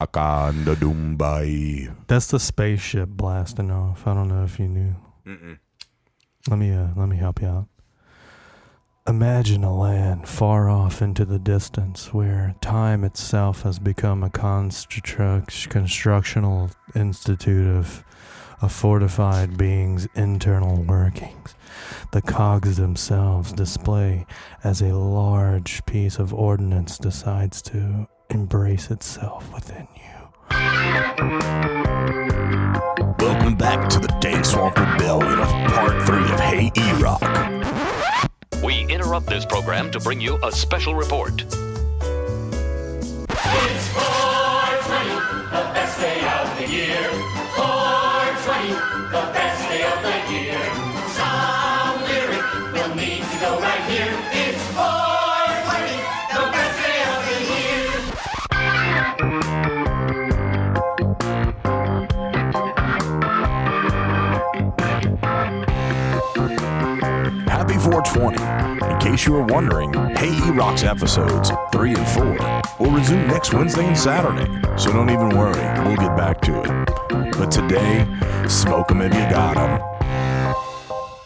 Akanda Dumbai. That's the spaceship blasting off. I don't know if you knew. Let me help you out. Imagine a land far off into the distance where time itself has become a constructional institute of a fortified being's internal workings. The cogs themselves display as a large piece of ordnance decides to embrace itself within you. Welcome back to the Dank Swamp Rebellion of Part 3 of Hey Erock. We interrupt this program to bring you a special report. It's 420, the best day of the year. 420, the best day of the year. Some lyric will need to go right here. It's 420, the best day of the year. Happy 420. In case you were wondering, Hey Erock's episodes 3 and 4 will resume next Wednesday and Saturday, so don't even worry, we'll get back to it. But today, smoke 'em if you got 'em.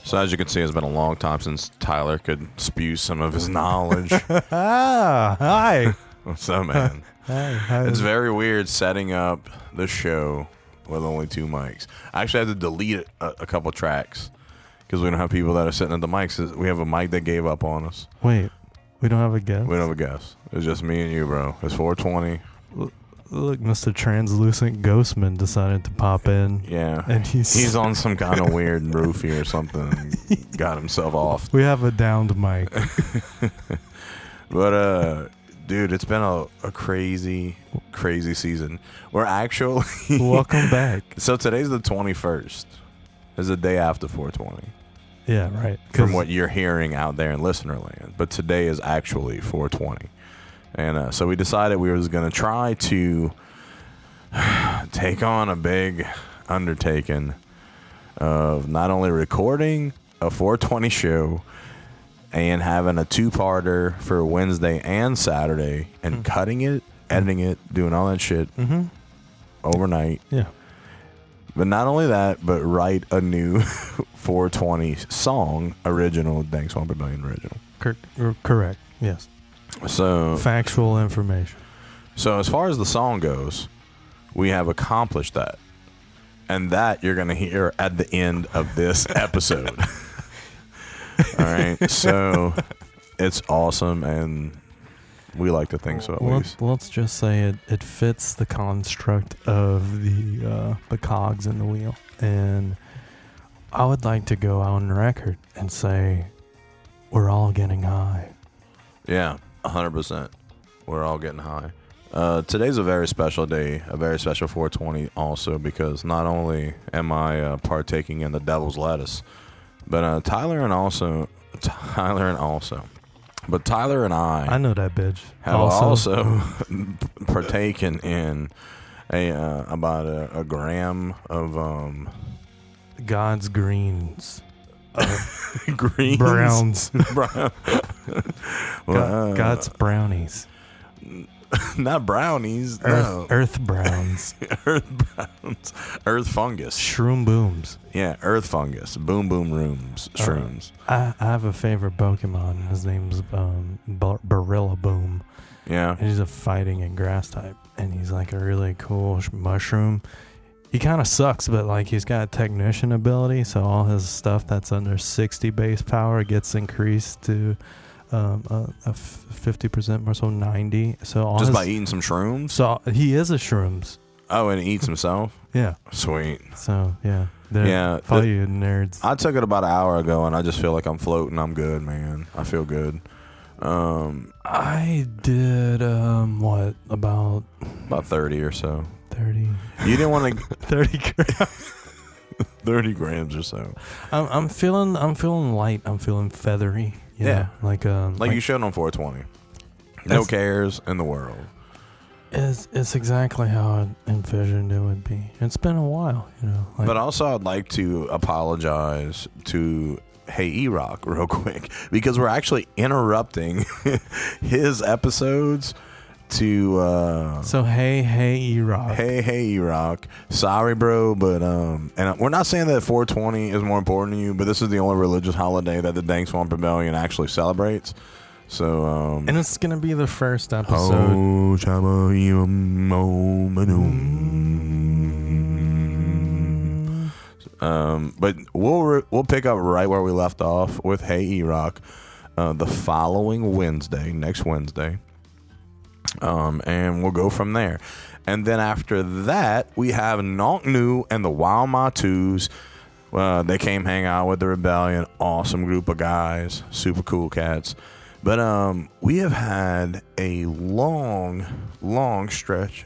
So as you can see, it's been a long time since Tyler could spew some of his knowledge. Hi. What's up, man? Hi. It's very weird setting up the show with only 2 mics. I actually had to delete a couple tracks. Because we don't have people that are sitting at the mics. We have a mic that gave up on us. Wait, we don't have a guest? We don't have a guest. It's just me and you, bro. It's 420. Look, Mr. Translucent Ghostman decided to pop in. Yeah. And he's on some kind of weird roofie or something. Got himself off. We have a downed mic. But, dude, it's been a crazy, crazy season. We're actually... Welcome back. So today's the 21st. It's the day after 420. Yeah, right. From what you're hearing out there in listener land. But today is actually 420. And so we decided we was going to try to take on a big undertaking of not only recording a 420 show and having a 2-parter for Wednesday and Saturday and cutting it, editing it, doing all that shit overnight. Yeah. But not only that, but write a new 420 song, original, Dank Swamp Rebellion original. Correct, yes. So factual information. So as far as the song goes, we have accomplished that. And that you're going to hear at the end of this episode. All right. So it's awesome, and we like to think so, at least. Let's just say it fits the construct of the cogs in the wheel. And I would like to go on record and say we're all getting high. Yeah, 100%. We're all getting high. Today's a very special day, a very special 420 also, because not only am I partaking in the devil's lettuce, but Tyler and I know that bitch. Have also partaken in about a gram of God's greens. Greens? Browns. God's brownies. Not brownies. Earth browns. Earth browns. Earth fungus. Shroom booms. Yeah, earth fungus. Boom boom rooms. Shrooms. I have a favorite Pokemon. His name's Barilla Boom. Yeah. And he's a fighting and grass type. And he's like a really cool mushroom. He kind of sucks, but like he's got technician ability. So all his stuff that's under 60 base power gets increased to a 50% more, so 90. So all just by eating some shrooms. So he is a shrooms. Oh, and he eats himself. Yeah. Sweet. So yeah. Follow you nerds. I took it about an hour ago, and I just feel like I'm floating. I'm good, man. I feel good. I did about 30 or so. 30. You didn't want to 30 grams. 30 grams or so. I'm feeling light. I'm feeling feathery. Yeah. Like you should on 420. No cares in the world. It's exactly how I envisioned it would be. It's been a while, But also, I'd like to apologize to Hey Erock real quick, because we're actually interrupting his episodes to So hey Erock. Hey Erock. Sorry, bro, but and we're not saying that 420 is more important to you, but this is the only religious holiday that the Dank Swamp Rebellion actually celebrates. So and it's gonna be the first episode. But we'll pick up right where we left off with Hey Erock the following Wednesday, next Wednesday. And we'll go from there. And then after that, we have Nonk New and the Wild Matus. They came hang out with the Rebellion. Awesome group of guys. Super cool cats. But we have had a long stretch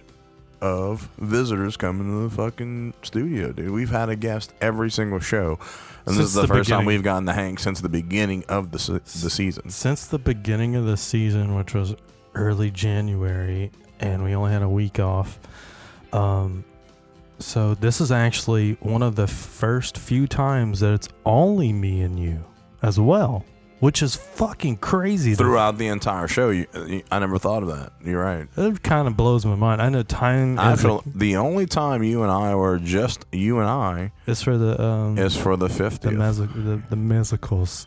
of visitors coming to the fucking studio, dude. We've had a guest every single show. And this is the first time we've gotten to hang since the beginning of the season. Since the beginning of the season, which was early January, and we only had a week off. So this is actually one of the first few times that it's only me and you as well, which is fucking crazy. Throughout the entire show, I never thought of that. You're right. It kind of blows my mind. I know time. The only time you and I were just you and I is for the 50th. The musicals.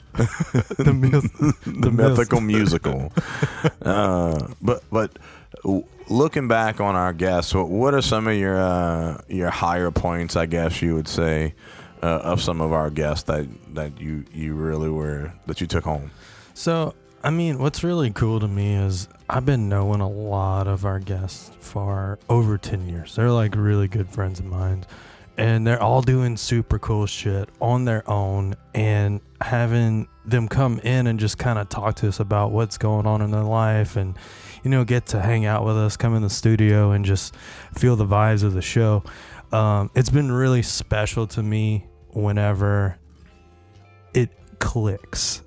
the mythical musical. But looking back on our guests, what are some of your higher points, I guess you would say, of some of our guests that you really were, that you took home? So, I mean, what's really cool to me is I've been knowing a lot of our guests for over 10 years. They're like really good friends of mine, and they're all doing super cool shit on their own, and having them come in and just kind of talk to us about what's going on in their life, and get to hang out with us, come in the studio and just feel the vibes of the show. It's been really special to me whenever it clicks.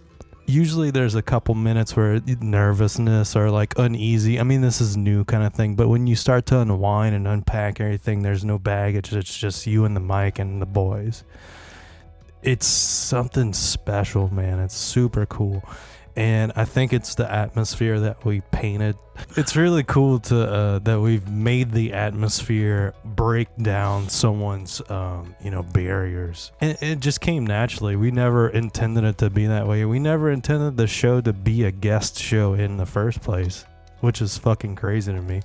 Usually there's a couple minutes where nervousness or like uneasy. I mean, this is new kind of thing, but when you start to unwind and unpack everything, there's no baggage. It's just you and the mic and the boys. It's something special, man. It's super cool. And I think it's the atmosphere that we painted. It's really cool to that we've made the atmosphere break down someone's barriers, and it just came naturally. We never intended it to be that way. We never intended the show to be a guest show in the first place, which is fucking crazy to me.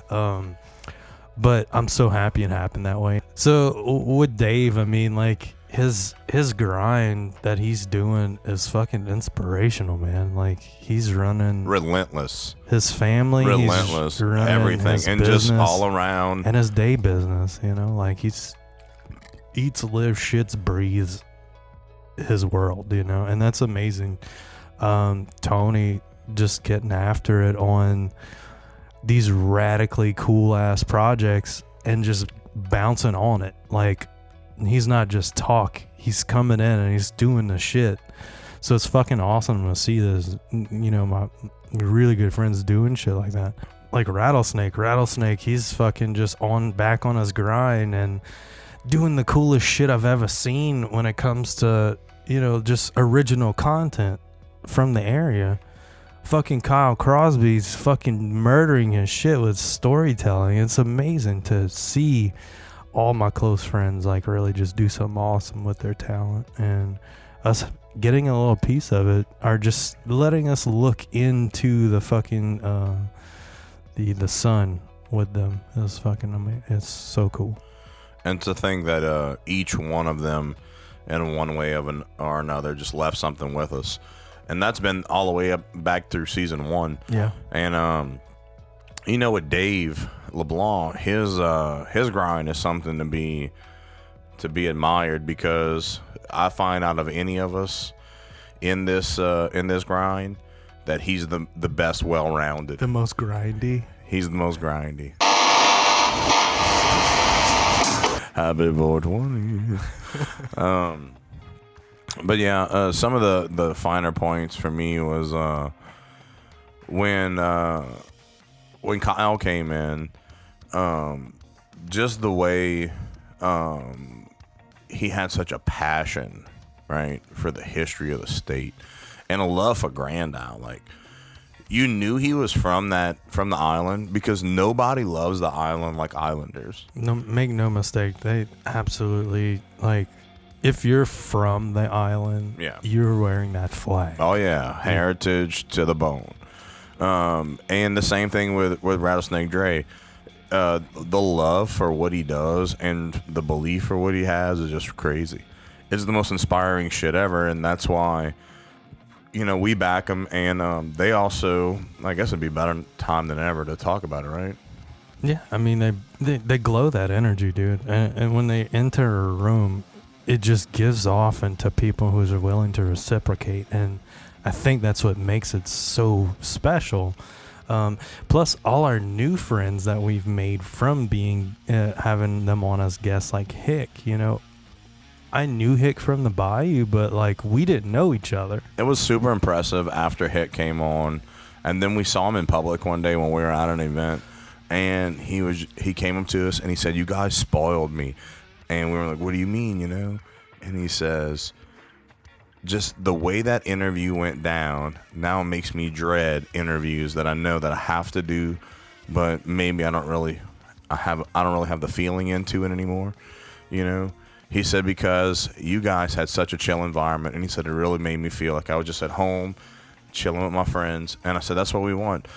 But I'm so happy it happened that way. So with Dave, I mean, like, his grind that he's doing is fucking inspirational, man. Like, he's running relentless. His family, relentless, everything, and just all around, and his day business. Like, he's eats, lives, shits, breathes his world. And that's amazing. Tony just getting after it on these radically cool ass projects and just bouncing on it. Like, he's not just talk, he's coming in and he's doing the shit. So it's fucking awesome to see this, my really good friends doing shit like that. Like Rattlesnake, he's fucking just back on his grind and doing the coolest shit I've ever seen when it comes to, just original content from the area. Fucking Kyle Crosby's fucking murdering his shit with storytelling. It's amazing to see all my close friends like really just do something awesome with their talent, and us getting a little piece of it, are just letting us look into the fucking the sun with them. It's fucking amazing. It's so cool. And to think that each one of them in one way or another just left something with us, and that's been all the way up back through season 1. Yeah. And with Dave LeBlanc, his grind is something to be admired, because I find out of any of us in this grind that he's the best well-rounded, the most grindy. He's the most grindy. Happy 420. But yeah, some of the finer points for me was when Kyle came in, just the way he had such a passion, right, for the history of the state and a love for Grand Isle. Like, you knew he was from the island because nobody loves the island like Islanders. No, make no mistake, they absolutely like. If you're from the island, you're wearing that flag. Oh yeah, heritage to the bone. And the same thing with Rattlesnake Dre. The love for what he does and the belief for what he has is just crazy. It's the most inspiring shit ever, and that's why, we back him. And they also, I guess it'd be better time than ever to talk about it, right? Yeah, I mean they glow that energy, dude. And when they enter a room, it just gives off into people who are willing to reciprocate, and I think that's what makes it so special. Plus, all our new friends that we've made from being having them on as guests, like Hick. I knew Hick from the Bayou, but like we didn't know each other. It was super impressive after Hick came on, and then we saw him in public one day when we were at an event, and he came up to us and he said, "You guys spoiled me." And we were like, "What do you mean, And he says, "Just the way that interview went down now makes me dread interviews that I know that I have to do, but maybe I don't really have the feeling into it anymore." He said, because you guys had such a chill environment, and he said it really made me feel like I was just at home, chilling with my friends. And I said, that's what we want.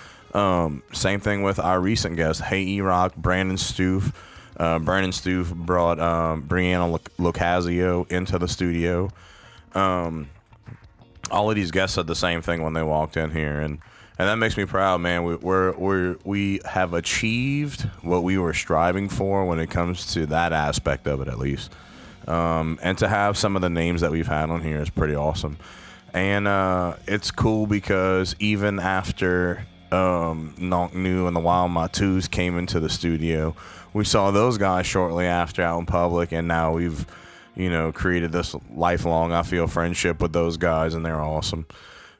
Same thing with our recent guest, Hey Erock, Brandon Stoof. Brandon Stoof brought Brianna Locasio into the studio. All of these guests said the same thing when they walked in here, and that makes me proud, man. We have achieved what we were striving for when it comes to that aspect of it, at least. And to have some of the names that we've had on here is pretty awesome, and it's cool because even after Nonk New and the Wild Matus came into the studio, we saw those guys shortly after out in public, and now we've, created this lifelong, I feel, friendship with those guys, and they're awesome.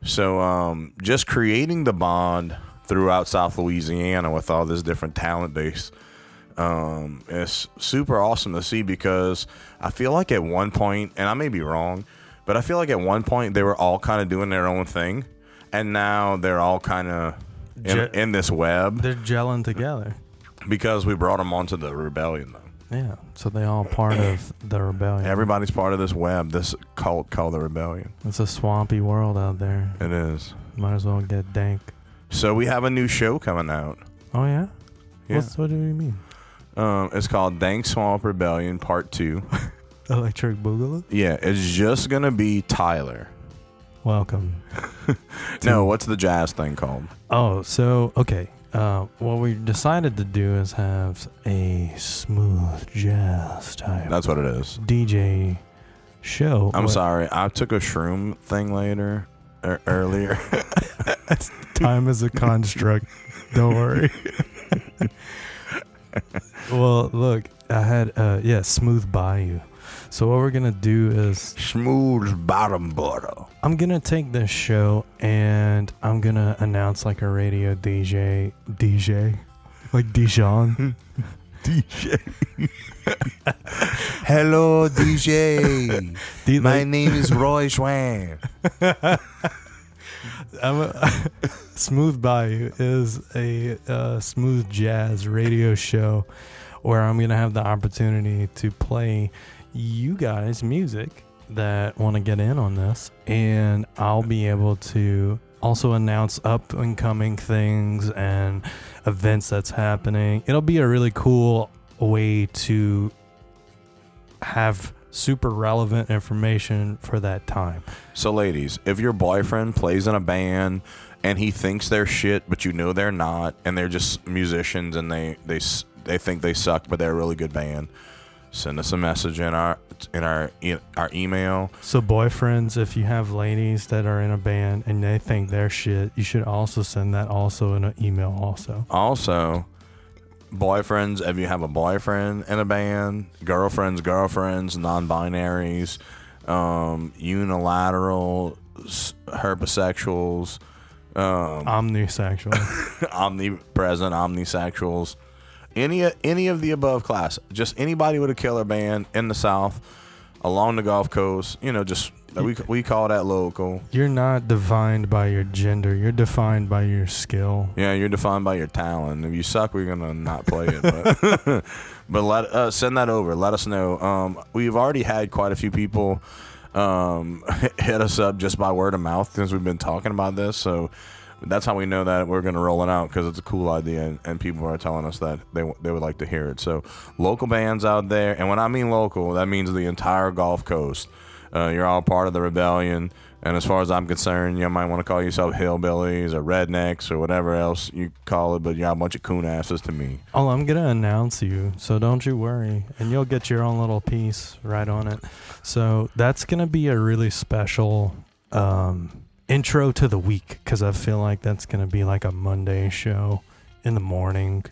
So just creating the bond throughout South Louisiana with all this different talent base is super awesome to see, because I feel like at one point, and I may be wrong, but I feel like at one point they were all kind of doing their own thing, and now they're all kind of in this web. They're gelling together. Because we brought them onto the rebellion, though. Yeah, so they all part of the rebellion. Everybody's part of this web, this cult called the rebellion. It's a swampy world out there. It is. Might as well get dank. So we have a new show coming out. Oh, yeah? Yeah. What do you mean? It's called Dank Swamp Rebellion Part 2. Electric Boogaloo? Yeah, it's just going to be Tyler. Welcome. No, what's the jazz thing called? Oh, so, okay. What we decided to do is have a smooth jazz type. That's what it is. DJ show. I'm sorry. I took a shroom thing earlier. Time is a construct. Don't worry. Well, look, I had, Smooth Bayou. So what we're going to do is... Smooth bottom butter. I'm going to take this show and I'm going to announce like a radio DJ. Like Dijon. DJ. Hello, DJ. My name is Roy Schwan. Smooth Bayou is a smooth jazz radio show where I'm going to have the opportunity to play you guys music that want to get in on this, and I'll be able to also announce up and coming things and events that's happening. It'll be a really cool way to have super relevant information for that time. So ladies, if your boyfriend plays in a band and he thinks they're shit but you know they're not, and they're just musicians and they think they suck but they're a really good band, send us a message in our email. So boyfriends, if you have ladies that are in a band and they think they're shit, you should also send that also in an email also. Boyfriends, if you have a boyfriend in a band, girlfriends, non-binaries, unilateral, herbosexuals, omnisexual, omnipresent, omnisexuals, any of the above class, just anybody with a killer band in the South, along the Gulf Coast, just We call that local. You're not defined by your gender. You're defined by your skill. Yeah, you're defined by your talent. If you suck, we're gonna not play it. But send that over. Let us know. We've already had quite a few people hit us up just by word of mouth since we've been talking about this. So that's how we know that we're gonna roll it out, because it's a cool idea, and people are telling us that they would like to hear it. So local bands out there, and when I mean local, that means the entire Gulf Coast. You're all part of the rebellion, and as far as I'm concerned, you might want to call yourself hillbillies or rednecks or whatever else you call it, but you're a bunch of coon asses to me. Oh, I'm gonna announce you, so don't you worry, and you'll get your own little piece right on it. So that's gonna be a really special intro to the week, because I feel like that's gonna be like a Monday show in the morning.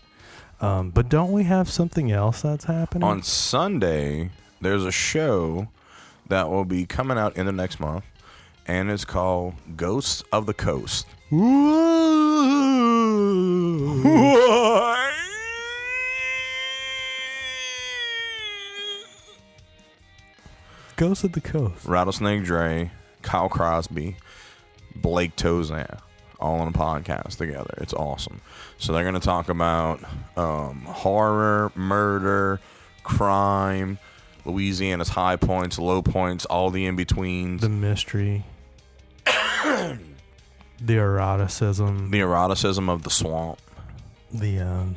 But don't we have something else that's happening on Sunday? There's a show that will be coming out in the next month, and it's called Ghosts of the Coast. Ghosts of the Coast. Rattlesnake Dre, Kyle Crosby, Blake Tozan, all on a podcast together. It's awesome. So they're going to talk about horror, murder, crime, Louisiana's high points, low points, all the in-betweens. The mystery. The eroticism. The eroticism of the swamp. The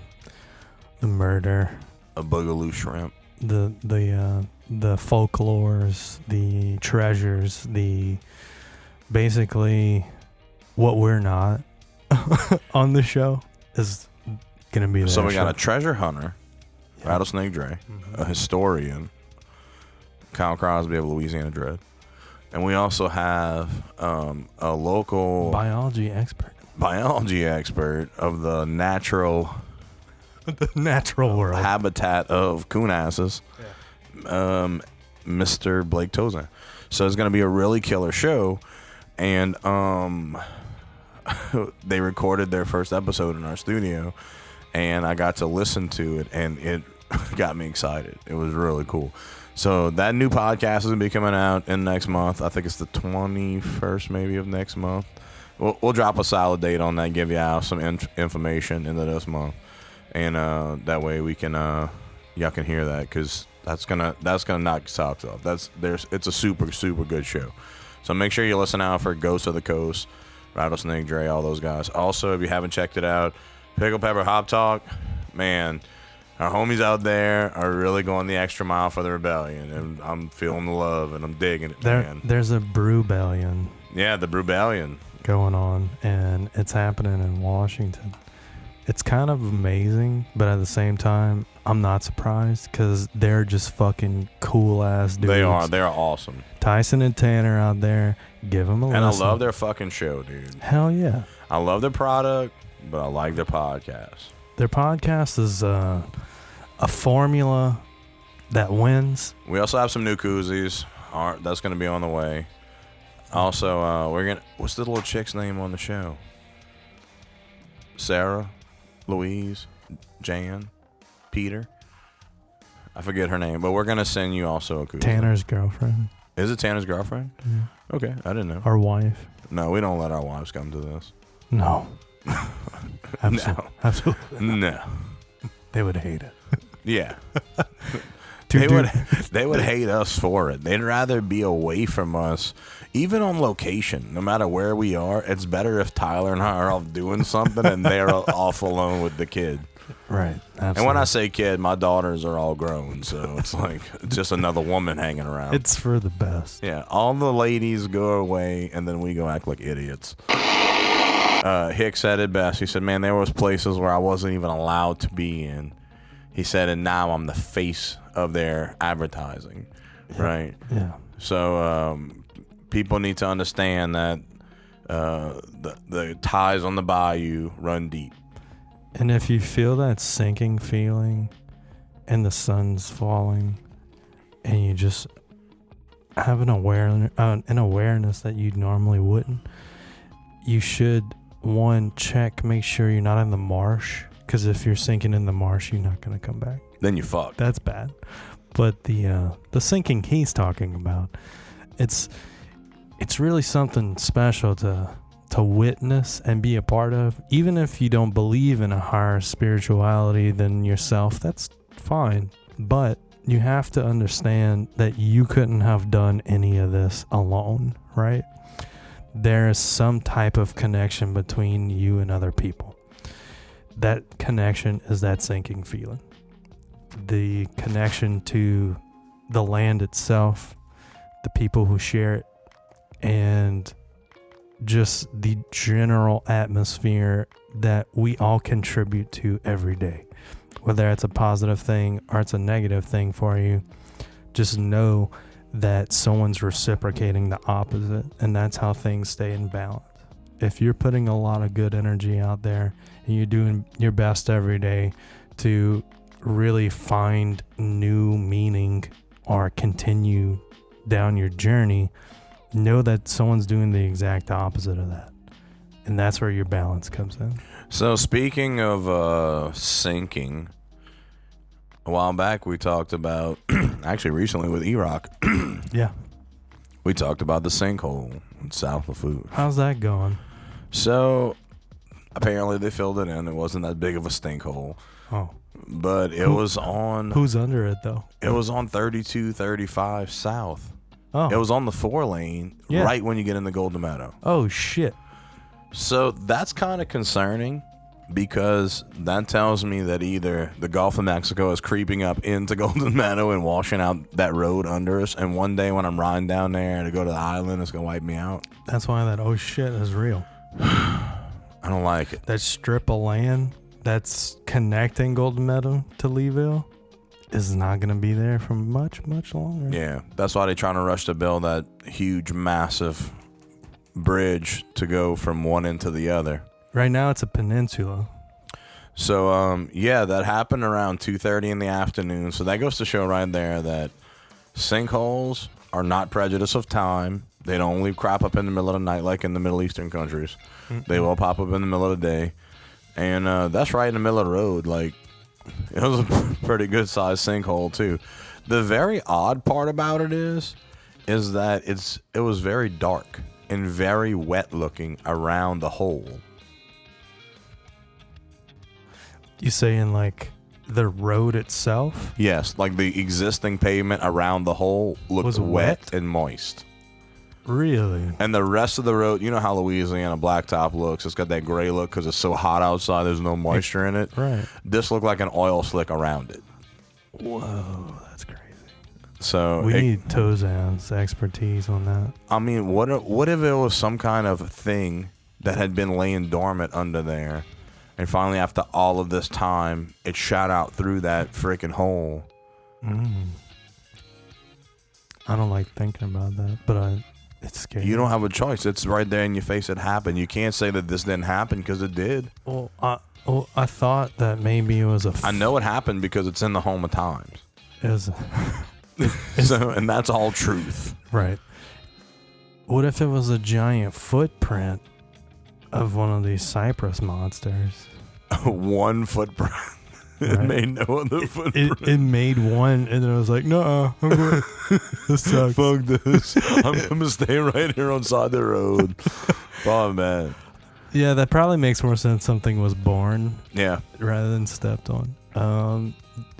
murder. A boogaloo shrimp. The folklores, the treasures, the basically what we're not on the show is going to be there. So we got a treasure hunter, Rattlesnake Dre, a historian, Kyle Crosby of Louisiana Dread, and we also have a local biology expert of the natural world habitat of coon asses, Mr. Blake Tozan. So it's going to be a really killer show, and they recorded their first episode in our studio, and I got to listen to it, and it got me excited. It was really cool. So that new podcast is going to be coming out in next month. I think it's the 21st maybe of next month. We'll drop a solid date on that, give you out some information into this month, and that way we can y'all can hear that, because that's gonna knock your socks off. It's a super good show. So make sure you listen out for Ghosts of the Coast, Rattlesnake Dre, all those guys. Also, if you haven't checked it out, Pickle Pepper Hop Talk, man, our homies out there are really going the extra mile for the rebellion, and I'm feeling the love, and I'm digging it, man. There's a Brewbellion. Yeah, the Brewbellion going on, and it's happening in Washington. It's kind of amazing, but at the same time, I'm not surprised, because they're just fucking cool ass dudes. They're awesome. Tyson and Tanner out there, give them a listen. And I love their fucking show, dude. Hell yeah. I love their product, but I like their podcast. Their podcast is a formula that wins. We also have some new koozies. That's going to be on the way. Also, what's the little chick's name on the show? Sarah, Louise, Jan, Peter. I forget her name, but we're going to send you also a koozie. Tanner's girlfriend. Is it Tanner's girlfriend? Yeah. Okay, I didn't know. Our wife. No, we don't let our wives come to this. No. No. Absolutely. No. They would hate it. Yeah. They would hate us for it. They'd rather be away from us, even on location. No matter where we are, it's better if Tyler and I are off doing something and they're off alone with the kid. Right. Absolutely. And when I say kid, my daughters are all grown, so it's like it's just another woman hanging around. It's for the best. Yeah, all the ladies go away, and then we go act like idiots. Hick said it best. He said, man, there was places where I wasn't even allowed to be in. He said, and now I'm the face of their advertising, right? Yeah. So people need to understand that the ties on the bayou run deep. And if you feel that sinking feeling and the sun's falling and you just have an awareness that you normally wouldn't, you should, make sure you're not in the marsh, because if you're sinking in the marsh, you're not going to come back. Then you fuck. That's bad. But the sinking he's talking about, it's it's really something special to witness and be a part of. Even if you don't believe in a higher spirituality than yourself, that's fine. But you have to understand that you couldn't have done any of this alone, right? There is some type of connection between you and other people. That connection is that sinking feeling. The connection to the land itself, the people who share it, and just the general atmosphere that we all contribute to every day. Whether it's a positive thing or it's a negative thing for you, just know that someone's reciprocating the opposite, and that's how things stay in balance. If you're putting a lot of good energy out there and you're doing your best every day to really find new meaning or continue down your journey, know that someone's doing the exact opposite of that. And that's where your balance comes in. So speaking of sinking, a while back we talked about, actually recently with Erock, Yeah. we talked about the sinkhole south of Food. How's that going? So apparently they filled it in. It wasn't that big of a stink hole. Oh. But it was on... Who's under it, though? It was on 3235 south. Oh. It was on the 4-lane, Yeah. right when you get into Golden Meadow. Oh, shit. So that's kind of concerning, because that tells me that either the Gulf of Mexico is creeping up into Golden Meadow and washing out that road under us, and one day when I'm riding down there to go to the island, it's going to wipe me out. That's why that oh shit is real. I don't like it. That strip of land that's connecting Golden Meadow to Leeville is not going to be there for much, much longer. Yeah, that's why they're trying to rush to build that huge, massive bridge to go from one end to the other. Right now it's a peninsula. So, yeah, that happened around 2:30 in the afternoon. So that goes to show right there that sinkholes are not prejudice of time. They don't only crop up in the middle of the night like in the Middle Eastern countries. Mm-mm. They will pop up in the middle of the day. And that's right in the middle of the road. Like, it was a pretty good-sized sinkhole, too. The very odd part about it is that it was very dark and very wet-looking around the hole. You saying like the road itself? Yes, like the existing pavement around the hole looked Was wet and moist. Really? And the rest of the road, you know how Louisiana blacktop looks. It's got that gray look because it's so hot outside. There's no moisture in it. Right. This looked like an oil slick around it. Whoa, that's crazy. So we need Tozan's expertise on that. I mean, what if it was some kind of thing that had been laying dormant under there, and finally after all of this time, it shot out through that freaking hole? I don't like thinking about that, but it's scary. You don't have a choice. It's right there in your face. It happened. You can't say that this didn't happen because it did. Well, I thought that maybe it was I know it happened because it's in the Home of Times. So, and that's all truth. Right. What if it was a giant footprint of one of these cypress monsters? One footprint. It Right. made no other footprint. It made one, and then I was like, no, this sucks. Fuck this. I'm going to stay right here on side the road. Oh, man. Yeah, that probably makes more sense. Something was born Yeah. rather than stepped on.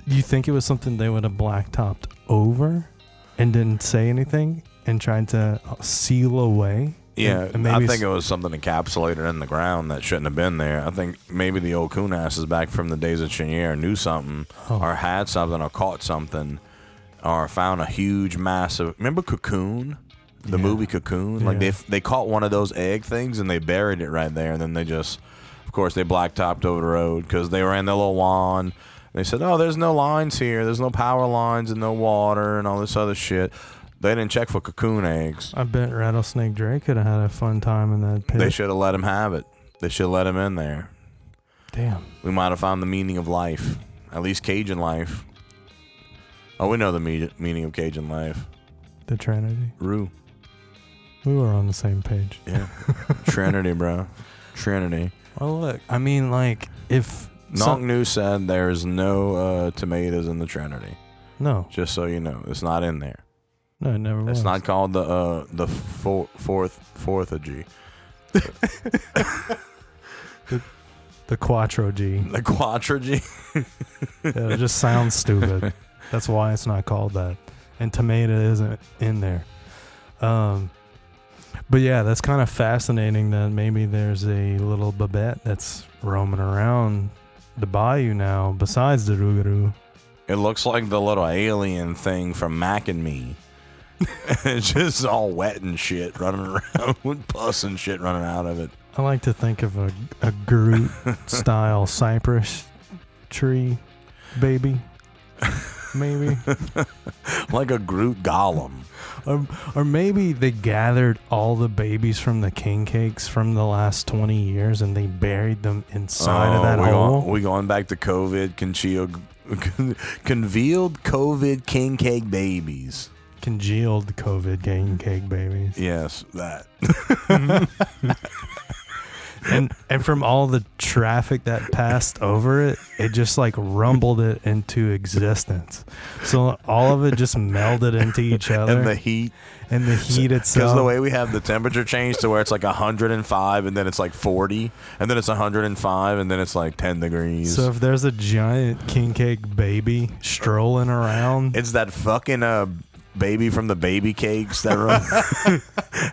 You think it was something they would have blacktopped over and didn't say anything and tried to seal away? Yeah, And I maybe think it was something encapsulated in the ground that shouldn't have been there. I think maybe the old coon asses back from the days of Chenier knew something or had something or caught something or found a huge, massive... Remember Cocoon? The movie Cocoon? Like they caught one of those egg things and they buried it right there, and then they just... Of course, they blacktopped over the road because they ran their little wand. They said, oh, there's no lines here. There's no power lines and no water and all this other shit. They didn't check for cocoon eggs. I bet Rattlesnake Drake could have had a fun time in that pit. They should have let him have it. They should have let him in there. Damn. We might have found the meaning of life. At least Cajun life. Oh, we know the meaning of Cajun life. The Trinity. Rue. We were on the same page. Yeah. Trinity, bro. Trinity. Well, look, I mean, like, if... Nong Nu said there's no tomatoes in the Trinity. No. Just so you know. It's not in there. No, it never was. It's not called the fourth of G. The Quattro G. The Quattro G. Yeah, it just sounds stupid. That's why it's not called that. And tomato isn't in there. But yeah, that's kind of fascinating that maybe there's a little Babette that's roaming around the bayou now besides the Rougarou. It looks like the little alien thing from Mac and Me. It's just all wet and shit running around with pus and shit running out of it. I like to think of a Groot-style cypress tree baby, maybe. Like a Groot golem. Or maybe they gathered all the babies from the king cakes from the last 20 years and they buried them inside of that hole. We going back to COVID, congealed COVID king cake babies. Congealed COVID king cake babies. Yes, that. And from all the traffic that passed over it, it just like rumbled it into existence. So all of it just melded into each other. And the heat. And the heat itself. Because the way we have the temperature change to where it's like 105 and then it's like 40 and then it's 105 and then it's like 10 degrees. So if there's a giant king cake baby strolling around. It's that fucking baby from the baby cakes that run.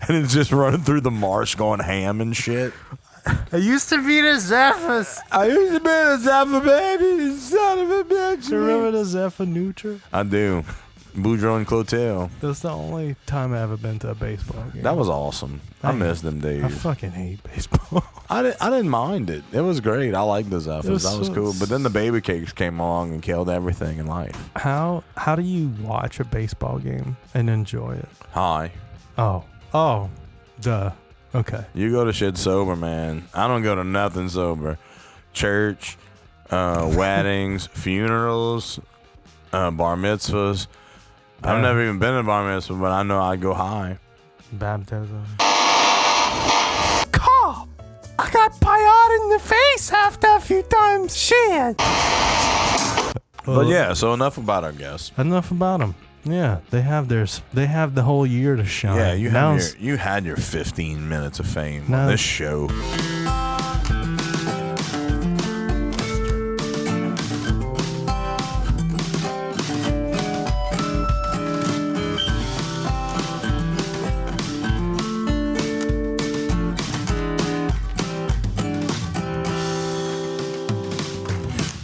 And it's just running through the marsh going ham and shit. I used to be the Zephyrus. I used to be the Zephyr baby, son of a bitch. You remember the Zephyr Neutra? I do. Boudreaux and Clotel. That's the only time I ever been to a baseball game. That was awesome. I miss them days. I fucking hate baseball. I didn't mind it. It was great. I liked the Zephyrs. That was cool. But then the baby cakes came along and killed everything in life. How do you watch a baseball game and enjoy it? Hi. Oh, duh. Okay. You go to shit sober, man. I don't go to nothing sober. Church, weddings, funerals, bar mitzvahs. I've never even been to a bar mitzvah, but I know I go high. Baptism. Carl, I got pie in the face after a few times. Shit. But yeah, so enough about our guests. Enough about them. Yeah, they have the whole year to shine. Yeah, you had your 15 minutes of fame on this show.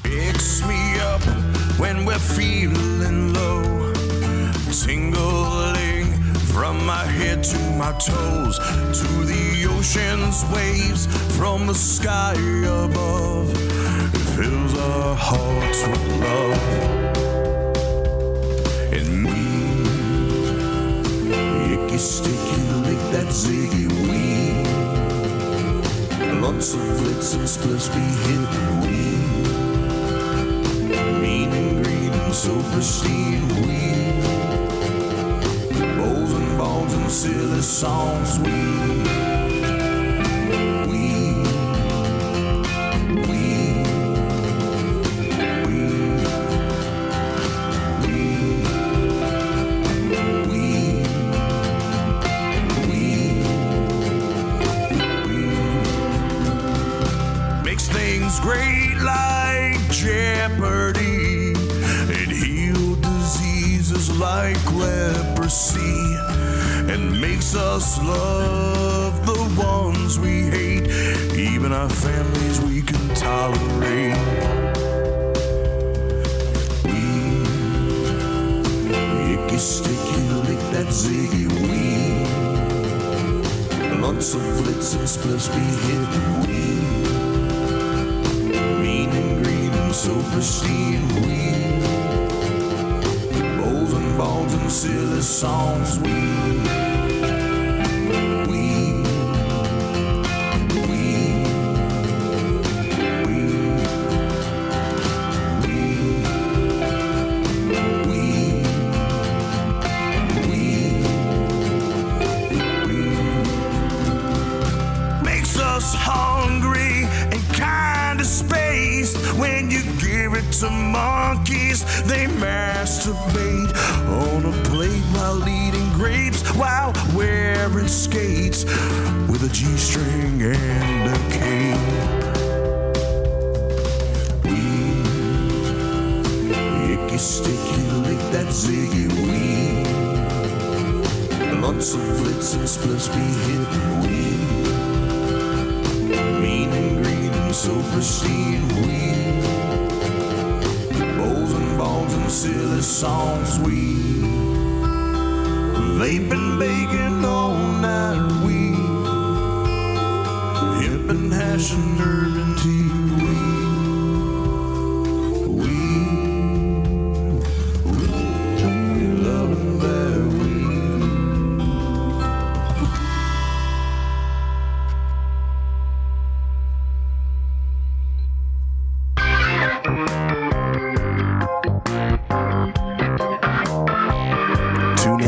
Picks me up when we're feeling low. Tingling from my head to my toes, to the ocean's waves from the sky above. It fills our hearts with love. And me, icky sticky lick that ziggy weed. Lots of blitz and splits be hitting weed. Mean and green and so pristine weed. Bongs and silly songs we makes things great like Jeopardy. It healed diseases like leprosy. And makes us love the ones we hate, even our families we can tolerate. We icky sticky lick that ziggy weed. Lots of blitz and splits be hitting weed. Mean and green and so pristine weed. Bowls and bongs and silly songs weed. Hungry and kinda spaced. When you give it to monkeys, they mad masturbate on a plate while eating grapes, while wearing skates with a G-string and a cane. Icky sticky lick that ziggy weed. Blunts of blitz and splits be hitting weed. Mean and green and so pristine weed. Bowls and bongs and silly songs weed. Vaping, baking all night weed. Hemp and hash and herb and tea weed.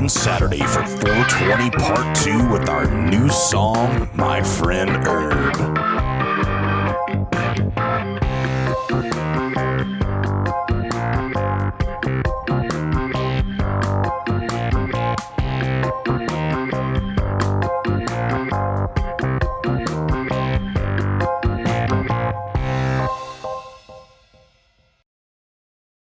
Saturday for 420 Part 2 with our new song, My Friend Herb.